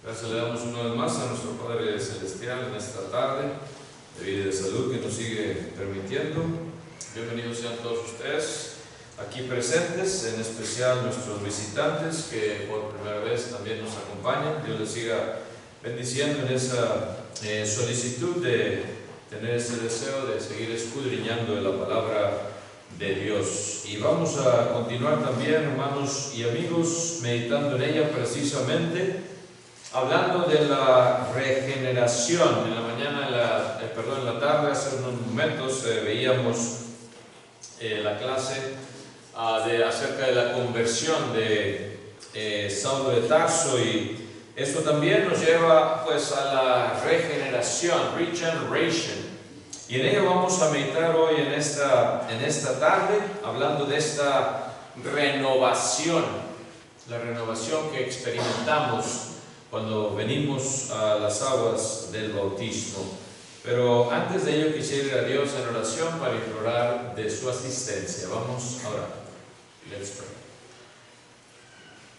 Gracias le damos una vez más a nuestro Padre Celestial en esta tarde de vida y de salud que nos sigue permitiendo. Bienvenidos sean todos ustedes aquí presentes, en especial nuestros visitantes que por primera vez también nos acompañan. Dios les siga bendiciendo en esa solicitud de tener ese deseo de seguir escudriñando en la palabra de Dios. Y vamos a continuar también, hermanos y amigos, meditando en ella precisamente, hablando de la regeneración. En la mañana, en la tarde, hace unos momentos veíamos la clase acerca de la conversión de Saulo de Tarso, y esto también nos lleva pues a la regeneración, regeneration, y en ello vamos a meditar hoy en esta tarde, hablando de esta renovación, la renovación que experimentamos cuando venimos a las aguas del bautismo. Pero antes de ello quisiera ir a Dios en oración para implorar de su asistencia. Vamos a orar. Let's pray.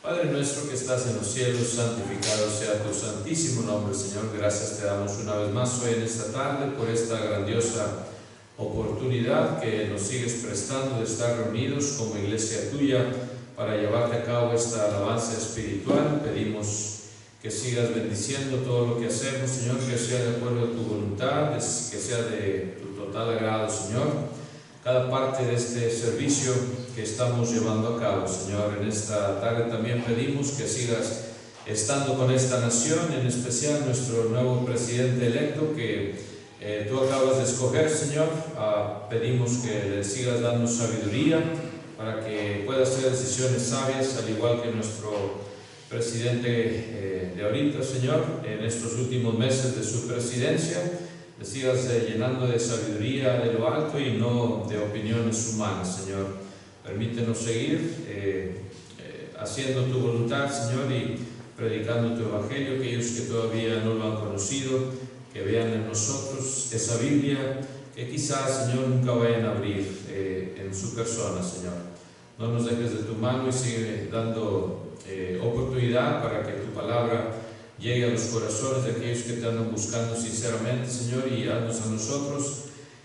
Padre nuestro que estás en los cielos, santificado sea tu santísimo nombre, Señor. Gracias te damos una vez más hoy en esta tarde por esta grandiosa oportunidad que nos sigues prestando de estar reunidos como iglesia tuya para llevarte a cabo esta alabanza espiritual. Pedimos que sigas bendiciendo todo lo que hacemos, Señor, que sea de acuerdo a tu voluntad, que sea de tu total agrado, Señor. Cada parte de este servicio que estamos llevando a cabo, Señor, en esta tarde también pedimos que sigas estando con esta nación, en especial nuestro nuevo presidente electo que tú acabas de escoger, Señor. Pedimos que le sigas dando sabiduría para que pueda hacer decisiones sabias, al igual que nuestro presidente de ahorita, Señor, en estos últimos meses de su presidencia. Le sigas llenando de sabiduría de lo alto y no de opiniones humanas, Señor. Permítenos seguir haciendo tu voluntad, Señor, y predicando tu evangelio. Aquellos que todavía no lo han conocido, que vean en nosotros esa Biblia que quizás, Señor, nunca vayan a abrir en su persona, Señor. No nos dejes de tu mano y sigue dando oportunidad para que tu palabra llegue a los corazones de aquellos que te andan buscando sinceramente, Señor, y haznos a nosotros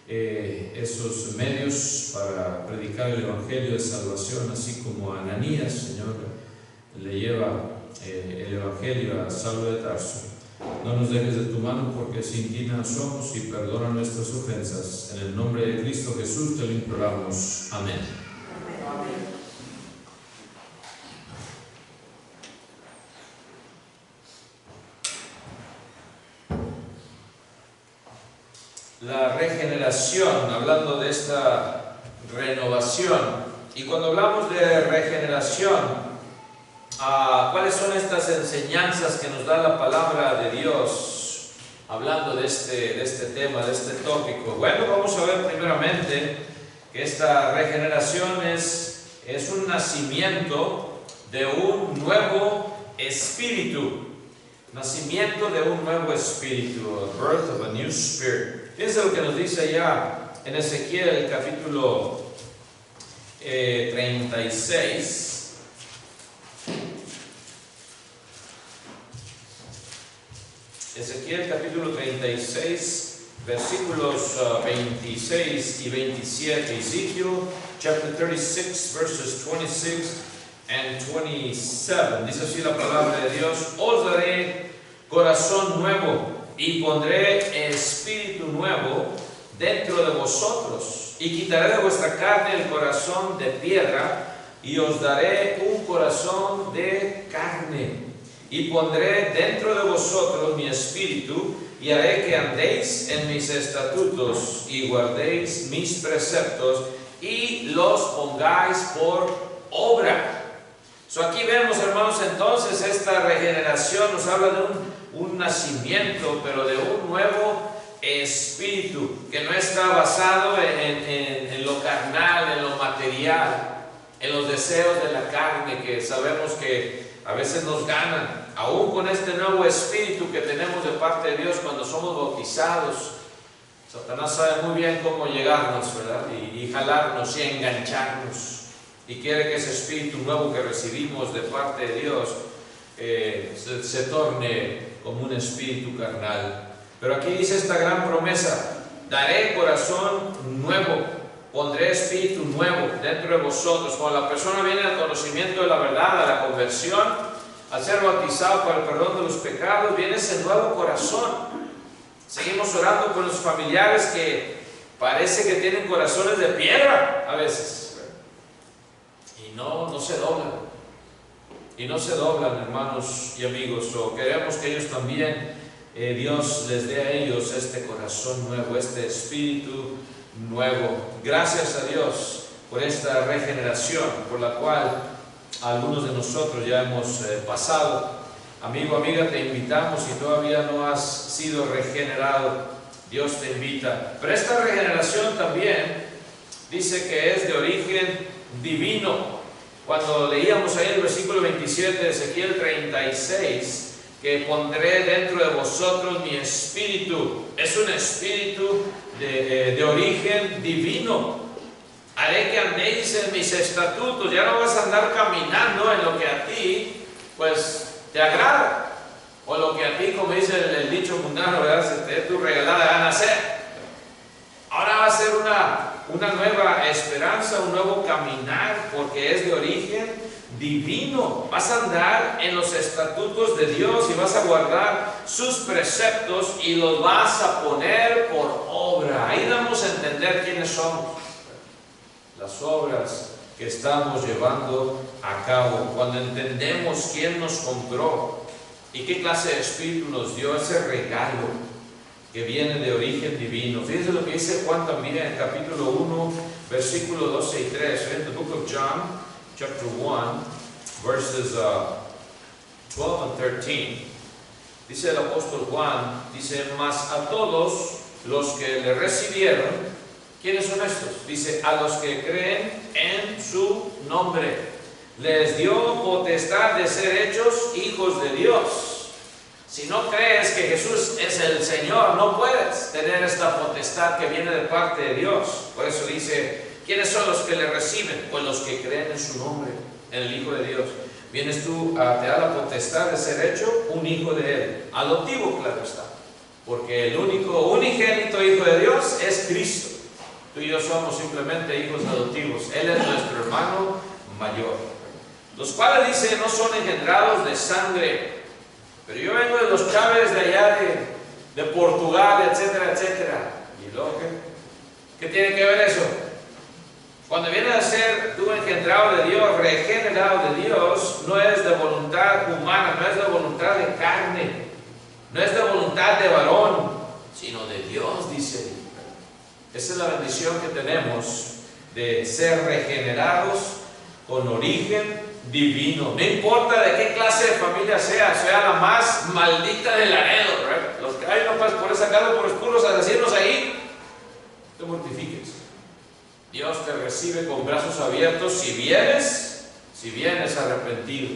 esos medios para predicar el evangelio de salvación, así como a Ananías, Señor, le lleva el evangelio a Saulo de Tarso. No nos dejes de tu mano, porque sin ti nada somos, y perdona nuestras ofensas. En el nombre de Cristo Jesús te lo imploramos. Amén. La regeneración, hablando de esta renovación. Y cuando hablamos de regeneración, ¿cuáles son estas enseñanzas que nos da la palabra de Dios hablando de este tema, de este tópico? Bueno, vamos a ver primeramente que esta regeneración es un nacimiento de un nuevo espíritu. Nacimiento de un nuevo espíritu, a birth of a new spirit. Fíjense lo que nos dice allá en Ezequiel capítulo 36. Ezequiel capítulo 36, versículos 26 y 27. Ezekiel chapter 36, verses 26 and 27. Dice así la palabra de Dios: os daré corazón nuevo y pondré espíritu nuevo dentro de vosotros, y quitaré de vuestra carne el corazón de piedra, y os daré un corazón de carne, y pondré dentro de vosotros mi espíritu, y haré que andéis en mis estatutos, y guardéis mis preceptos, y los pongáis por obra. Aquí vemos, hermanos, entonces esta regeneración nos habla de un nacimiento, pero de un nuevo espíritu que no está basado en lo carnal, en lo material, en los deseos de la carne, que sabemos que a veces nos ganan. Aún con este nuevo espíritu que tenemos de parte de Dios cuando somos bautizados, Satanás sabe muy bien cómo llegarnos, ¿verdad? Y jalarnos y engancharnos. Y quiere que ese espíritu nuevo que recibimos de parte de Dios se torne como un espíritu carnal. Pero aquí dice esta gran promesa: daré corazón nuevo, pondré espíritu nuevo dentro de vosotros. Cuando la persona viene al conocimiento de la verdad, a la conversión, al ser bautizado para el perdón de los pecados, viene ese nuevo corazón. Seguimos orando con los familiares que parece que tienen corazones de piedra a veces, y no se doblan, hermanos y amigos. O queremos que ellos también, Dios les dé a ellos este corazón nuevo, este espíritu nuevo. Gracias a Dios por esta regeneración por la cual algunos de nosotros ya hemos pasado. Amigo, amiga, te invitamos, si todavía no has sido regenerado, Dios te invita. Pero esta regeneración también dice que es de origen divino. Cuando leíamos ahí el versículo 27 de Ezequiel 36, que pondré dentro de vosotros mi espíritu, es un espíritu de origen divino. Haré que andéis en mis estatutos. Ya no vas a andar caminando en lo que a ti pues te agrada, o lo que a ti, como dice el dicho mundano, ¿verdad?, se te dé tu regalada gana hacer. Ahora va a ser una nueva esperanza, un nuevo caminar, porque es de origen divino. Vas a andar en los estatutos de Dios y vas a guardar sus preceptos y los vas a poner por obra. Ahí damos a entender quiénes somos. Las obras que estamos llevando a cabo, cuando entendemos quién nos compró y qué clase de espíritu nos dio, ese regalo que viene de origen divino. Fíjense lo que dice Juan también en capítulo 1, versículo 12 y 13, en the book of John, chapter 1, verses 12 and 13. Dice el apóstol Juan, dice: mas a todos los que le recibieron, ¿quiénes son estos? Dice: a los que creen en su nombre, les dio potestad de ser hechos hijos de Dios. Si no crees que Jesús es el Señor, no puedes tener esta potestad que viene de parte de Dios. Por eso dice: ¿quiénes son los que le reciben? Pues los que creen en su nombre, en el Hijo de Dios. Vienes tú, te da la potestad de ser hecho un hijo de Él. Adoptivo, claro está. Porque el único, unigénito Hijo de Dios es Cristo. Tú y yo somos simplemente hijos adoptivos. Él es nuestro hermano mayor. Los cuales, dice, no son engendrados de sangre. Pero yo vengo de los Chávez de allá de Portugal, etcétera, etcétera. ¿Y luego qué tiene que ver eso? Cuando viene a ser tú engendrado de Dios, regenerado de Dios, no es de voluntad humana, no es de voluntad de carne, no es de voluntad de varón, sino de Dios, dice. Esa es la bendición que tenemos de ser regenerados con origen divino. No importa de qué clase de familia sea la más maldita de Laredo, ¿right? Los que hay no pasan por esa casa por los puros asesinos ahí, te mortifiques. Dios te recibe con brazos abiertos si vienes arrepentido,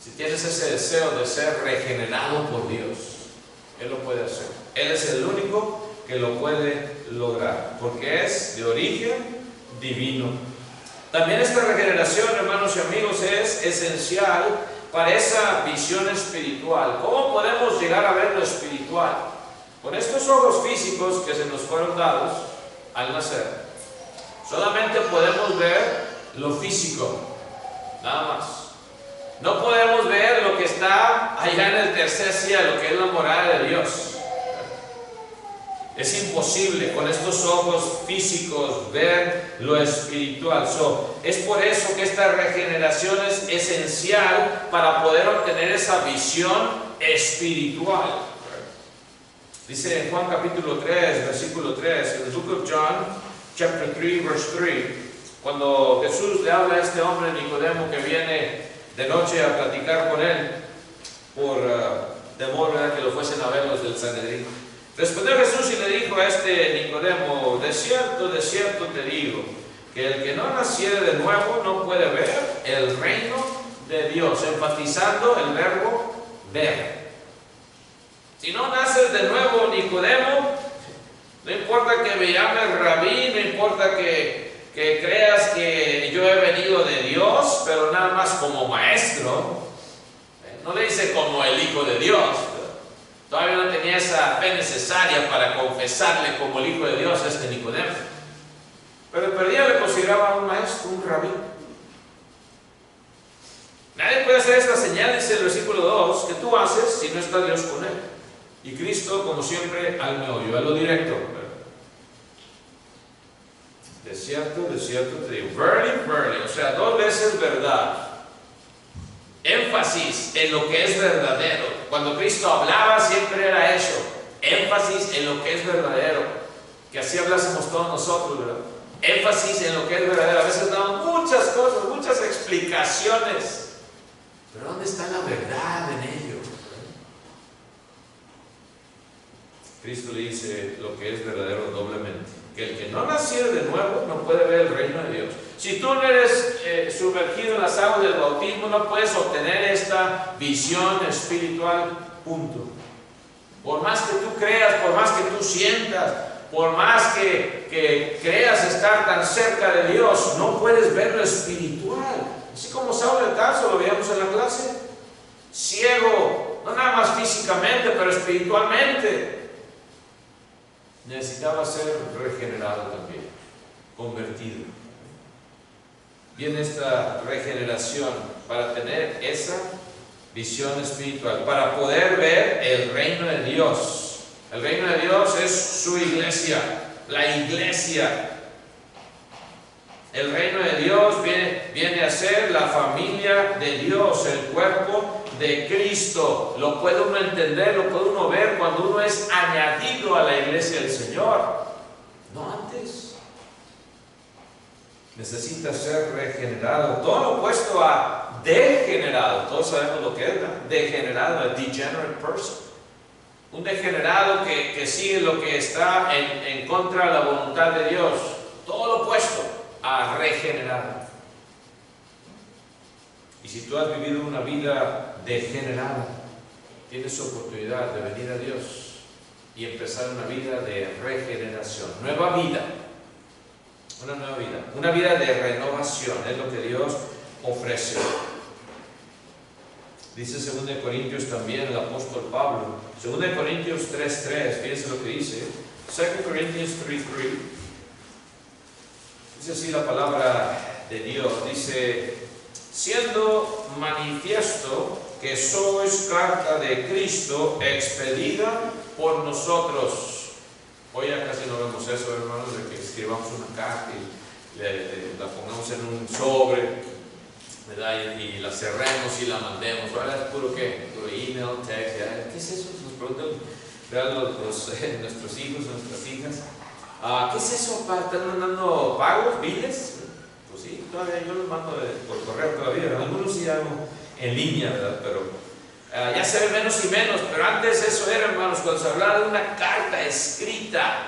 si tienes ese deseo de ser regenerado por Dios. Él lo puede hacer. Él es el único que lo puede lograr, porque es de origen divino. También esta regeneración, hermanos y amigos, es esencial para esa visión espiritual. ¿Cómo podemos llegar a ver lo espiritual? Con estos ojos físicos que se nos fueron dados al nacer, solamente podemos ver lo físico, nada más. No podemos ver lo que está allá en el tercer cielo, que es la morada de Dios. Es imposible con estos ojos físicos ver lo espiritual. Es por eso que esta regeneración es esencial para poder obtener esa visión espiritual. Dice en Juan capítulo 3, versículo 3, en el book of John, chapter 3, verse 3, cuando Jesús le habla a este hombre Nicodemo que viene de noche a platicar con él por temor, ¿verdad?, que lo fuesen a ver los del Sanedrín. Respondió Jesús y le dijo a este Nicodemo: de cierto te digo, que el que no naciere de nuevo no puede ver el reino de Dios, enfatizando el verbo ver. Si no naces de nuevo, Nicodemo, no importa que me llames rabí, no importa que creas que yo he venido de Dios, pero nada más como maestro, No le dice como el Hijo de Dios. Todavía no tenía esa fe necesaria para confesarle como el Hijo de Dios a este Nicodemo. Pero perdía le consideraba un maestro, un rabí. Nadie puede hacer esta señal, dice el versículo 2, que tú haces si no está Dios con él. Y Cristo, como siempre, al meollo, a lo directo. De cierto te digo, verily, verily, o sea, 2 veces verdad. Énfasis en lo que es verdadero. Cuando Cristo hablaba siempre era eso, énfasis en lo que es verdadero. Que así hablásemos todos nosotros, ¿verdad? Énfasis en lo que es verdadero. A veces damos muchas cosas, muchas explicaciones. Pero ¿dónde está la verdad en ello? Cristo le dice lo que es verdadero doblemente. Que el que no naciere de nuevo no puede ver el reino de Dios. Si tú no eres sumergido en las aguas del bautismo, no puedes obtener esta visión espiritual, punto. Por más que tú creas, por más que tú sientas, por más que creas estar tan cerca de Dios, no puedes ver lo espiritual. Así como Saulo de Tarso, lo veíamos en la clase, ciego, no nada más físicamente, pero espiritualmente. Necesitaba ser regenerado también, convertido. Viene esta regeneración para tener esa visión espiritual, para poder ver el reino de Dios. El reino de Dios es su iglesia, la iglesia. El reino de Dios viene a ser la familia de Dios, el cuerpo de Cristo. Lo puede uno entender, lo puede uno ver cuando uno es añadido a la iglesia del Señor. No antes. Necesita ser regenerado. Todo lo opuesto a degenerado. Todos sabemos lo que es, ¿verdad? Degenerado, a degenerate person. Un degenerado que sigue lo que está en contra de la voluntad de Dios. Todo lo opuesto a regenerado. Y si tú has vivido una vida degenerada, tienes oportunidad de venir a Dios y empezar una vida de regeneración, nueva vida, una nueva vida, una vida de renovación, es lo que Dios ofrece. Dice 2 Corintios también el apóstol Pablo, 2 Corintios 3:3, fíjense lo que dice, 2 Corinthians 3:3, dice así la palabra de Dios, dice: siendo manifiesto que sois carta de Cristo expedida por nosotros. Hoy ya casi no vemos eso, hermanos, de que escribamos una carta y la pongamos en un sobre, ¿verdad? Y la cerremos y la mandemos. Ahora es puro email, text. ¿Qué es eso? Nos preguntan, ¿verdad? Nuestros hijos, nuestras hijas. ¿Qué es eso? ¿Están mandando pagos, biles? Pues sí, todavía yo los mando por correo todavía. Algunos sí hago en línea, ¿verdad? Pero ya se ve menos y menos. Pero antes eso era, hermanos, cuando se hablaba de una carta escrita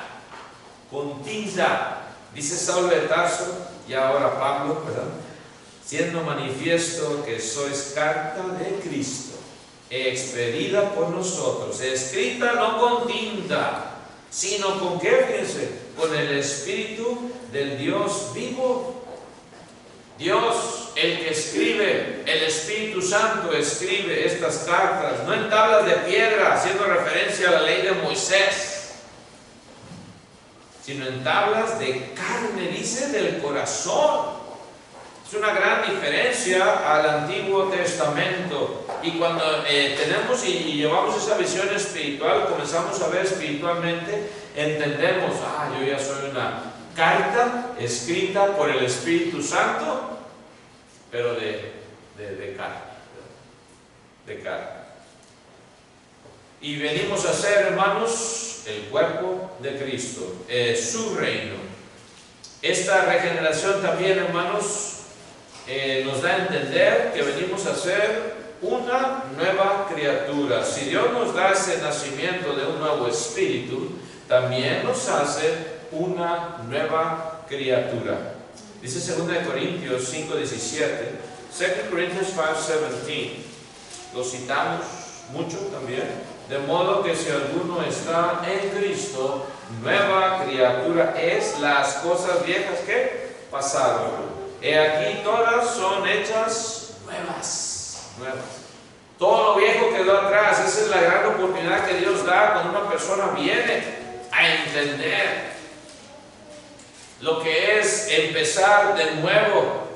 con tinta. Dice Saulo de Tarso, y ahora Pablo, ¿verdad? Siendo manifiesto que sois carta de Cristo, expedida por nosotros, escrita no con tinta, sino con ¿qué? Fíjense, con el Espíritu del Dios vivo. Dios, el que escribe, el Espíritu Santo escribe estas cartas, no en tablas de piedra, haciendo referencia a la ley de Moisés, sino en tablas de carne, dice, del corazón. Es una gran diferencia al Antiguo Testamento. Y cuando tenemos y llevamos esa visión espiritual, comenzamos a ver espiritualmente, entendemos, yo ya soy una carta escrita por el Espíritu Santo, pero de carne. De carne. Y venimos a ser, hermanos, el cuerpo de Cristo, su reino. Esta regeneración también, hermanos, nos da a entender que venimos a ser una nueva criatura. Si Dios nos da ese nacimiento de un nuevo espíritu, también nos hace una nueva criatura. Dice 2 Corintios 5:17, 2 Corinthians 5:17, lo citamos mucho también. De modo que si alguno está en Cristo, nueva criatura es, las cosas viejas que pasaron. He aquí todas son hechas nuevas. Todo lo viejo quedó atrás. Esa es la gran oportunidad que Dios da cuando una persona viene a entender lo que es empezar de nuevo.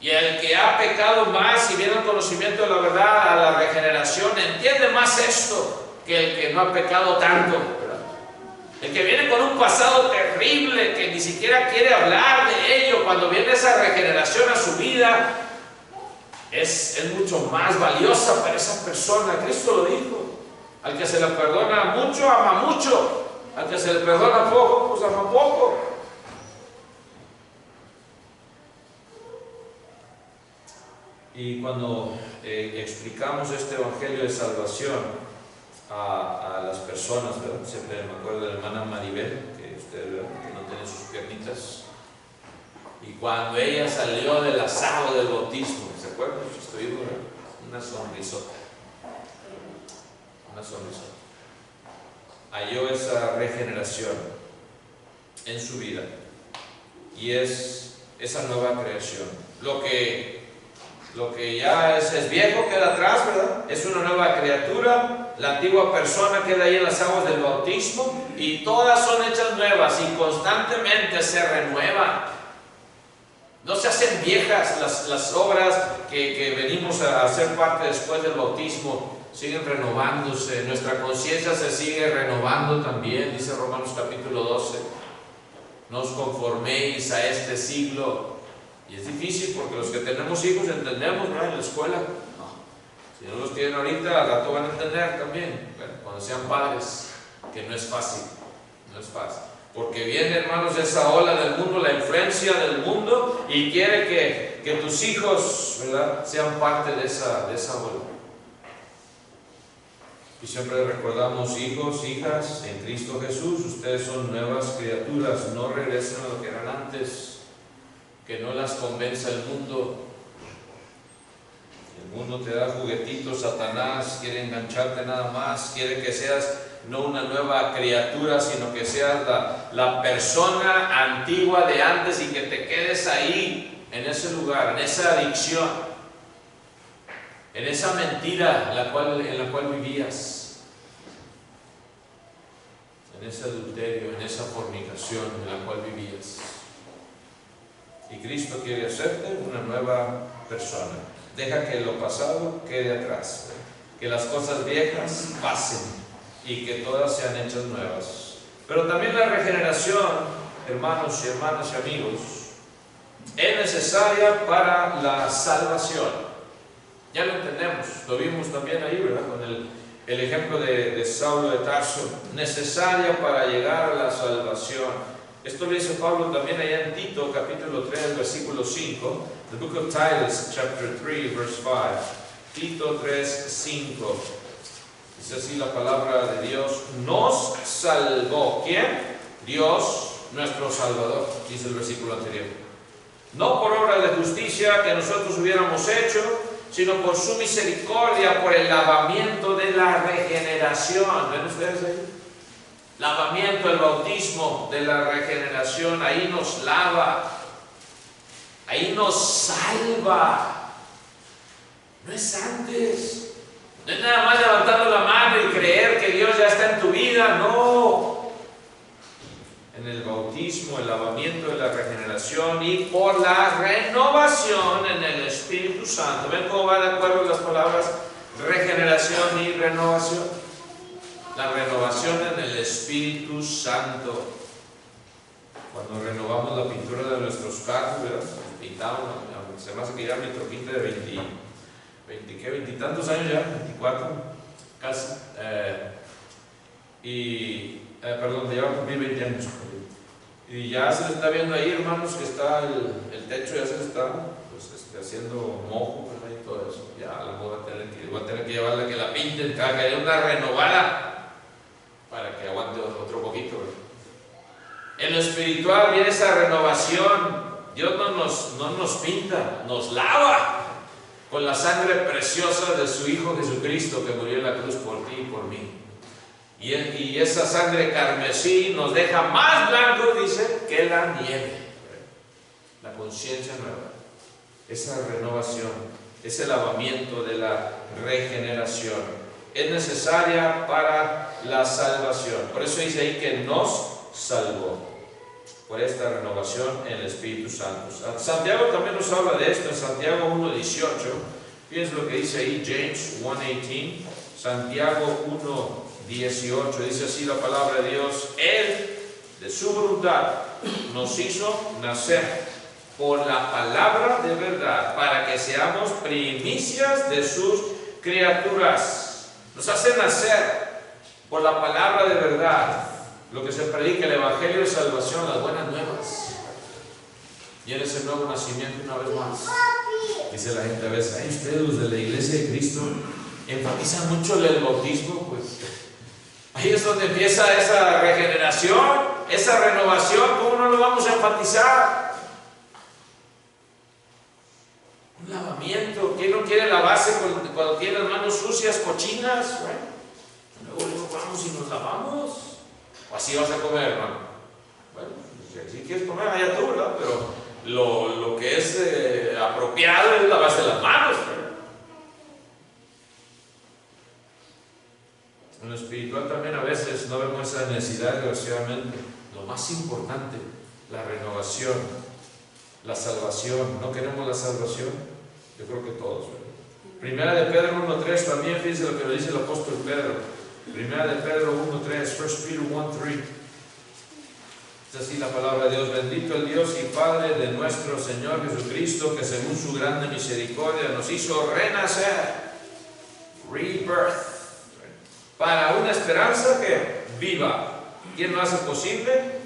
Y el que ha pecado más y viene al conocimiento de la verdad, a la regeneración, entiende más esto que el que no ha pecado tanto, ¿verdad? El que viene con un pasado terrible, que ni siquiera quiere hablar de ello, cuando viene esa regeneración a su vida, es mucho más valiosa para esa persona. Cristo lo dijo: al que se le perdona mucho, ama mucho; al que se le perdona poco, pues ama poco. Y cuando explicamos este evangelio de salvación a las personas, ¿verdad? Siempre me acuerdo de la hermana Maribel, que ustedes ven que no tiene sus piernitas, y cuando ella salió del asado del bautismo, ¿se acuerdan? Estoy una sonrisota, una sonrisota. Halló esa regeneración en su vida, y es esa nueva creación. Lo que ya es viejo queda atrás, ¿verdad? Es una nueva criatura. La antigua persona queda ahí en las aguas del bautismo, y todas son hechas nuevas, y constantemente se renuevan. No se hacen viejas las obras que venimos a hacer parte después del bautismo. Siguen renovándose. Nuestra conciencia se sigue renovando también, dice Romanos capítulo 12. No os conforméis a este siglo. Y es difícil porque los que tenemos hijos entendemos, ¿no? En la escuela. No. Si no los tienen ahorita, al rato van a entender también. Bueno, cuando sean padres, que no es fácil. No es fácil. Porque viene, hermanos, esa ola del mundo, la influencia del mundo, y quiere que tus hijos, ¿verdad?, sean parte de esa ola. Y siempre recordamos: hijos, hijas, en Cristo Jesús, ustedes son nuevas criaturas. No regresen a lo que eran antes. Que no las convenza el mundo. El mundo te da juguetitos. Satanás quiere engancharte nada más. Quiere que seas no una nueva criatura, sino que seas la persona antigua de antes, y que te quedes ahí, en ese lugar, en esa adicción, en esa mentira en la cual vivías, en ese adulterio, en esa fornicación en la cual vivías. Y Cristo quiere hacerte una nueva persona. Deja que lo pasado quede atrás, que las cosas viejas pasen y que todas sean hechas nuevas. Pero también la regeneración, hermanos y hermanas y amigos, es necesaria para la salvación. Ya lo entendemos, lo vimos también ahí, ¿verdad? Con el ejemplo de Saulo de Tarso. Necesaria para llegar a la salvación. Esto lo dice Pablo también allá en Tito, capítulo 3, versículo 5. The book of Titus, chapter 3, verse 5. Tito 3, 5. Dice así la palabra de Dios: nos salvó. ¿Quién? Dios, nuestro Salvador, dice el versículo anterior. No por obra de justicia que nosotros hubiéramos hecho, sino por su misericordia, por el lavamiento de la regeneración. ¿Ven ustedes ahí? Lavamiento, el bautismo de la regeneración. Ahí nos lava, ahí nos salva. No es antes. No es nada más levantando la mano y creer que Dios ya está en tu vida. No. En el bautismo, el lavamiento de la regeneración, y por la renovación en el Espíritu Santo. ¿Ven cómo va de acuerdo las palabras regeneración y renovación? La renovación en el Espíritu Santo. Cuando renovamos la pintura de nuestros carros, ¿verdad? Pintamos, se me hace que ya mi troquita de 20 y tantos años ya, 24, casi. Perdón, ya va a cumplir 20 años. Y ya se le está viendo ahí, hermanos, que está el techo, ya se le está haciendo mojo, ¿verdad? Y todo eso. Ya la voy a tener que llevarle a que la pinten, que haya una renovada, para que aguante otro poquito, ¿verdad? En lo espiritual viene esa renovación. Dios no nos pinta, nos lava con la sangre preciosa de su Hijo Jesucristo, que murió en la cruz por ti y por mí. Y esa sangre carmesí nos deja más blancos, dice, que la nieve. La conciencia nueva, esa renovación, ese lavamiento de la regeneración. Es necesaria para la salvación. Por eso dice ahí que nos salvó por esta renovación en el Espíritu Santo. Santiago también nos habla de esto en Santiago 1:18. Fíjense lo que dice ahí James 1:18. Santiago 1:18 dice así la palabra de Dios: Él de su voluntad nos hizo nacer por la palabra de verdad, para que seamos primicias de sus criaturas. Nos hace nacer por la palabra de verdad, lo que se predica, el Evangelio de salvación, las buenas nuevas. Y en ese nuevo nacimiento, una vez más, dice la gente a veces: ay, ustedes los de la Iglesia de Cristo enfatizan mucho el bautismo. Pues ahí es donde empieza esa regeneración, esa renovación. ¿Cómo no lo vamos a enfatizar? Un lavamiento. ¿Quién no quiere lavarse cuando tiene las manos sucias, cochinas? Luego vamos y nos lavamos. O así vas a comer, hermano. Bueno, si quieres comer, allá tú, ¿verdad? Pero lo que es apropiado es lavarse las manos, ¿verdad? En lo espiritual también a veces no vemos esa necesidad, desgraciadamente. Lo más importante, la renovación, la salvación. ¿No queremos la salvación? Yo creo que todos, ¿verdad? Primera de Pedro 1:3 también, fíjense lo que lo dice el apóstol Pedro. Primera de Pedro 1:3, 1 Peter 1:3. Es así la palabra de Dios: bendito el Dios y Padre de nuestro Señor Jesucristo, que según su grande misericordia nos hizo renacer, rebirth, para una esperanza que viva. ¿Quién lo hace posible?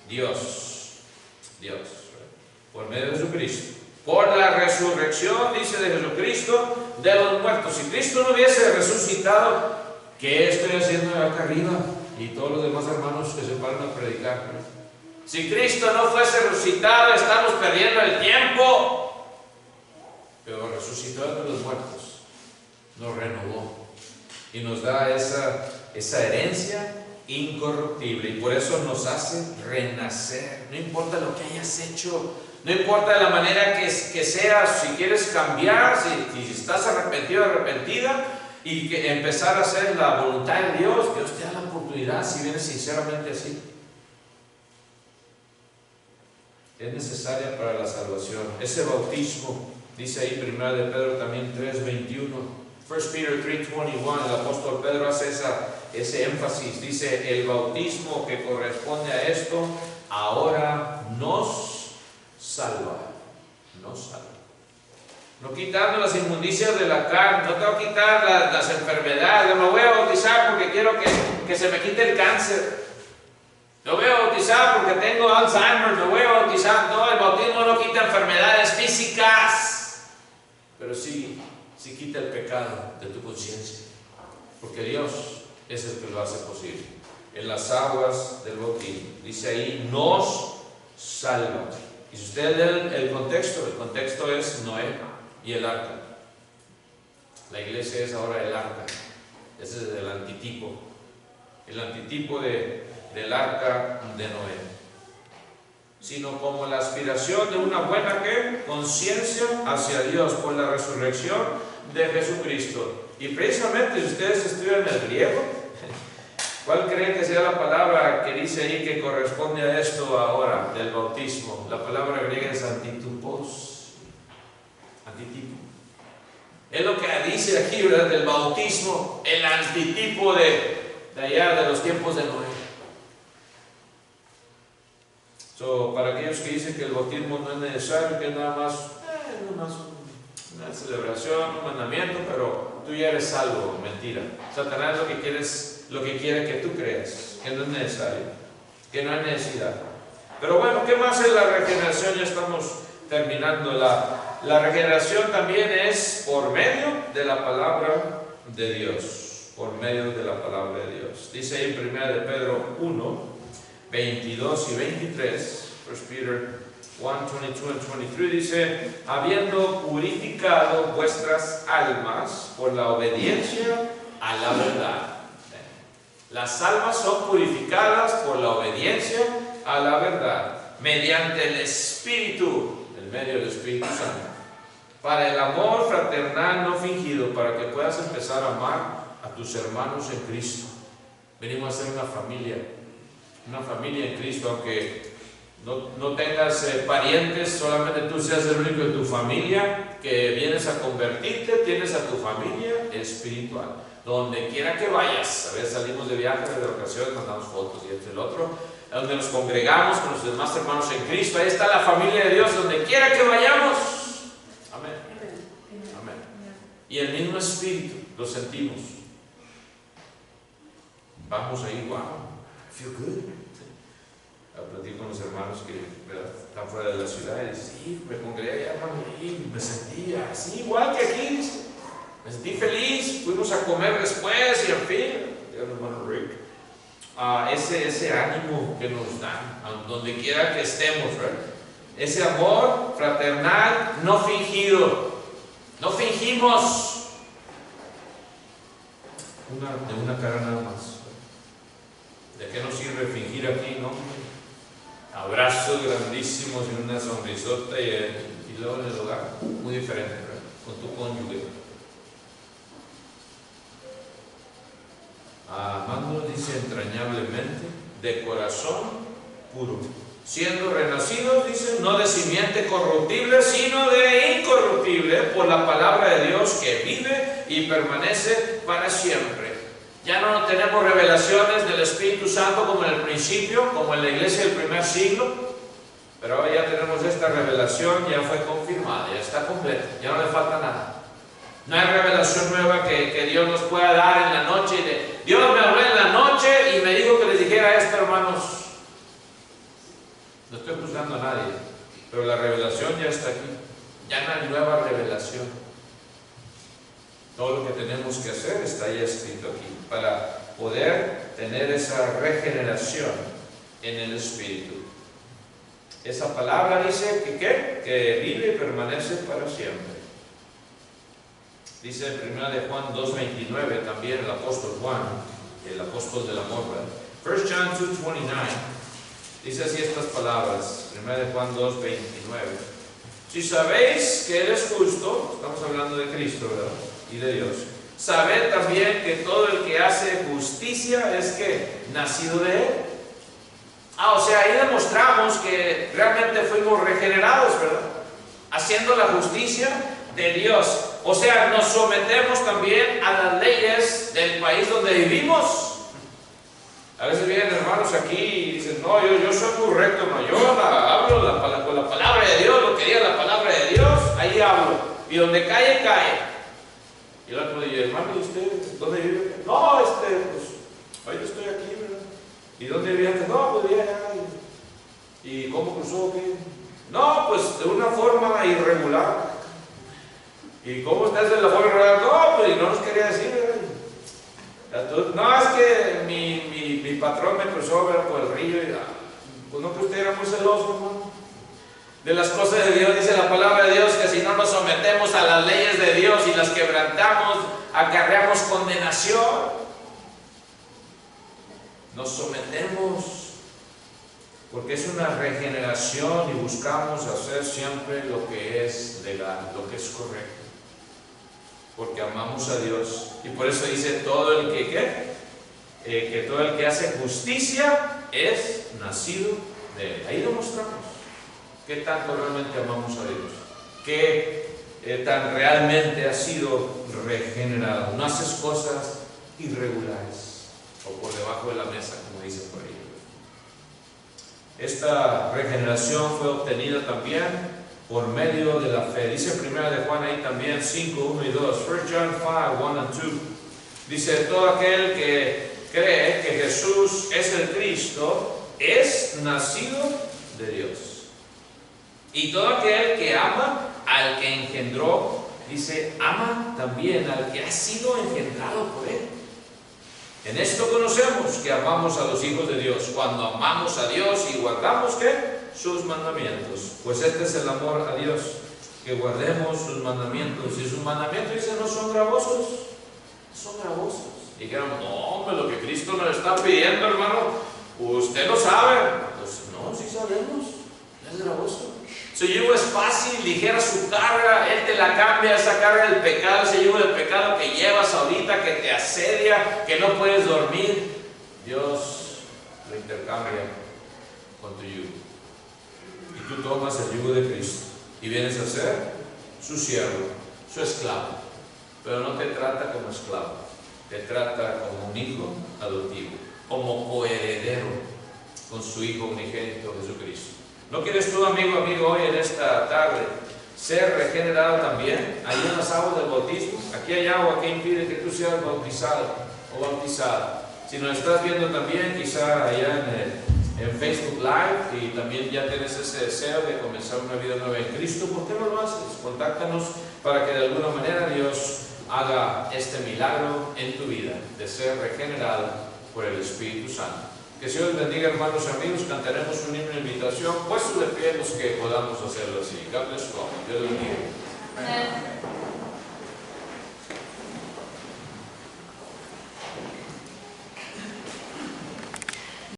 Dios. Dios, por medio de Jesucristo. Por la resurrección, dice, de Jesucristo de los muertos. Si Cristo no hubiese resucitado, ¿qué estoy haciendo acá arriba? Y todos los demás hermanos que se paran a predicar. Si Cristo no fuese resucitado, estamos perdiendo el tiempo. Pero resucitó de los muertos, nos renovó y nos da esa herencia incorruptible, y por eso nos hace renacer. No importa lo que hayas hecho, no importa la manera que seas, si quieres cambiar, si estás arrepentido o arrepentida y que empezar a hacer la voluntad de Dios, Dios te da la oportunidad si vienes sinceramente así. Es necesaria para la salvación. Ese bautismo, dice ahí 1 de Pedro también 3:21. 1 Peter 3:21, el apóstol Pedro hace ese énfasis. Dice: el bautismo que corresponde a esto ahora nos salva. Nos salva. No quitando las inmundicias de la carne, no te voy a quitar las enfermedades. No me voy a bautizar porque quiero que se me quite el cáncer. No voy a bautizar porque tengo Alzheimer. No voy a bautizar. No, el bautismo no quita enfermedades físicas, pero sí quita el pecado de tu conciencia, porque Dios es el que lo hace posible. En las aguas del bautismo, dice ahí, nos salva. Y si ustedes leen el contexto es Noé y el arca. La iglesia es ahora el arca. Ese es el antitipo del arca de Noé, sino como la aspiración de una buena conciencia hacia Dios por la resurrección de Jesucristo. Y precisamente, si ustedes estudian el griego, ¿cuál creen que sea la palabra que dice ahí que corresponde a esto ahora, del bautismo? La palabra griega es antitupos. Antitipo. Es lo que dice aquí, ¿verdad? Del bautismo, el antitipo de allá, de los tiempos de Noé. Para aquellos que dicen que el bautismo no es necesario, que es nada más una celebración, un mandamiento, pero tú ya eres salvo, mentira. Satanás lo que quiere que tú creas, que no es necesario, que no hay necesidad. Pero bueno, ¿qué más es la regeneración? Ya estamos terminando. La regeneración también es por medio de la palabra de Dios. Por medio de la palabra de Dios. Dice ahí en 1 de Pedro 1, 22 y 23, 1 Peter 1, 22 and 23, dice: habiendo purificado vuestras almas por la obediencia a la verdad. Las almas son purificadas por la obediencia a la verdad, mediante el Espíritu, el medio del Espíritu Santo. para el amor fraternal no fingido, para que puedas empezar a amar a tus hermanos en Cristo. Venimos a ser una familia en Cristo, aunque no tengas parientes, solamente tú seas el único de tu familia que vienes a convertirte, tienes a tu familia espiritual. Donde quiera que vayas, a veces salimos de viaje, de vacaciones, mandamos fotos y el otro, donde nos congregamos con los demás hermanos en Cristo, ahí está la familia de Dios, donde quiera que vayamos. Amén. Amén. Y el mismo espíritu lo sentimos. Vamos ahí, wow, I feel good. Platico con los hermanos que están fuera de la ciudad y dicen, sí, me congregué allá, hermano, y me sentía así, igual que aquí. Me sentí feliz, fuimos a comer después y en fin, hermano Rick, ese ánimo que nos dan, donde quiera que estemos, ¿verdad? Ese amor fraternal no fingido, no fingimos de una cara nada más. ¿De qué nos sirve fingir aquí, no? Abrazos grandísimos y una sonrisota y luego en el hogar, muy diferente, ¿verdad? Con tu cónyuge. Amando, dice, entrañablemente, de corazón puro, siendo renacidos, dice, no de simiente corruptible, sino de incorruptible, por la palabra de Dios que vive y permanece para siempre. Ya no tenemos revelaciones del Espíritu Santo como en el principio, como en la iglesia del primer siglo, pero ahora ya tenemos esta revelación, ya fue confirmada, ya está completa, ya no le falta nada. No hay revelación nueva que Dios nos pueda dar en la noche. Dios me habló en la noche y me dijo que les dijera esto, hermanos. No estoy juzgando a nadie, pero la revelación ya está aquí. Ya no hay nueva revelación. Todo lo que tenemos que hacer está ya escrito aquí para poder tener esa regeneración en el Espíritu. Esa palabra dice que vive y permanece para siempre. Dice en 1 de Juan 2:29 también el apóstol Juan, el apóstol del amor, ¿verdad? 1 John 2:29 dice así estas palabras, 1 de Juan 2:29. Si sabéis que Él es justo, estamos hablando de Cristo, ¿verdad? Y de Dios. Sabed también que todo el que hace justicia es que nacido de Él. O sea, ahí demostramos que realmente fuimos regenerados, ¿verdad? Haciendo la justicia de Dios. O sea, nos sometemos también a las leyes del país donde vivimos. A veces vienen hermanos aquí y dicen, no, yo soy muy recto, no, yo hablo con la palabra de Dios, lo que diga la palabra de Dios, ahí hablo. Y donde cae, cae. Y el otro dice, hermano, ¿y usted dónde vive? No, pues, yo estoy aquí, ¿verdad? ¿Y dónde vive antes? No, pues vive allá. ¿Y cómo cruzó? ¿Qué? No, pues de una forma irregular. ¿Y cómo estás de la forma irregular? No, pues no nos quería decir, ¿verdad? No, es que mi patrón me cruzó, ¿verdad? Por el río y pues no, que usted era muy celoso, hermano. De las cosas de Dios dice la palabra de Dios que si no nos sometemos a las leyes de Dios y las quebrantamos, acarreamos condenación. Nos sometemos porque es una regeneración y buscamos hacer siempre lo que es legal, lo que es correcto. Porque amamos a Dios. Y por eso dice todo el que todo el que hace justicia es nacido de Él. Ahí lo mostramos. ¿Qué tanto realmente amamos a Dios? ¿Qué tan realmente has sido regenerado? No haces cosas irregulares o por debajo de la mesa, como dicen por ahí. Esta regeneración fue obtenida también por medio de la fe. Dice 1 de Juan ahí también 5, 1 y 2. 1 John 5, 1 and 2. Dice, todo aquel que cree que Jesús es el Cristo es nacido de Dios. Y todo aquel que ama al que engendró, dice, ama también al que ha sido engendrado por Él. En esto conocemos que amamos a los hijos de Dios, cuando amamos a Dios y guardamos, ¿qué? Sus mandamientos. Pues este es el amor a Dios, que guardemos sus mandamientos. Y sus mandamientos, dice, no son gravosos, son gravosos. Y dijeron, no, hombre, lo que Cristo nos está pidiendo, hermano, usted lo sabe. Pues no, sí sabemos, es gravoso. Su yugo es fácil, ligera su carga, Él te la cambia, esa carga del pecado, ese yugo del pecado que llevas ahorita, que te asedia, que no puedes dormir. Dios lo intercambia con tu yugo. Y tú tomas el yugo de Cristo y vienes a ser su siervo, su esclavo. Pero no te trata como esclavo, te trata como un hijo adoptivo, como coheredero con su Hijo unigénito Jesucristo. ¿No quieres tú, amigo, hoy en esta tarde ser regenerado también? Ahí en las aguas del bautismo, aquí hay agua que impide que tú seas bautizado o bautizada. Si nos estás viendo también, quizá allá en Facebook Live, y también ya tienes ese deseo de comenzar una vida nueva en Cristo, ¿por qué no lo haces? Contáctanos para que de alguna manera Dios haga este milagro en tu vida de ser regenerado por el Espíritu Santo. Que Dios les bendiga, hermanos y amigos. Cantaremos un himno de invitación, puestos de pie los que podamos hacerlo así. God bless you all. Dios les bendiga. Amén.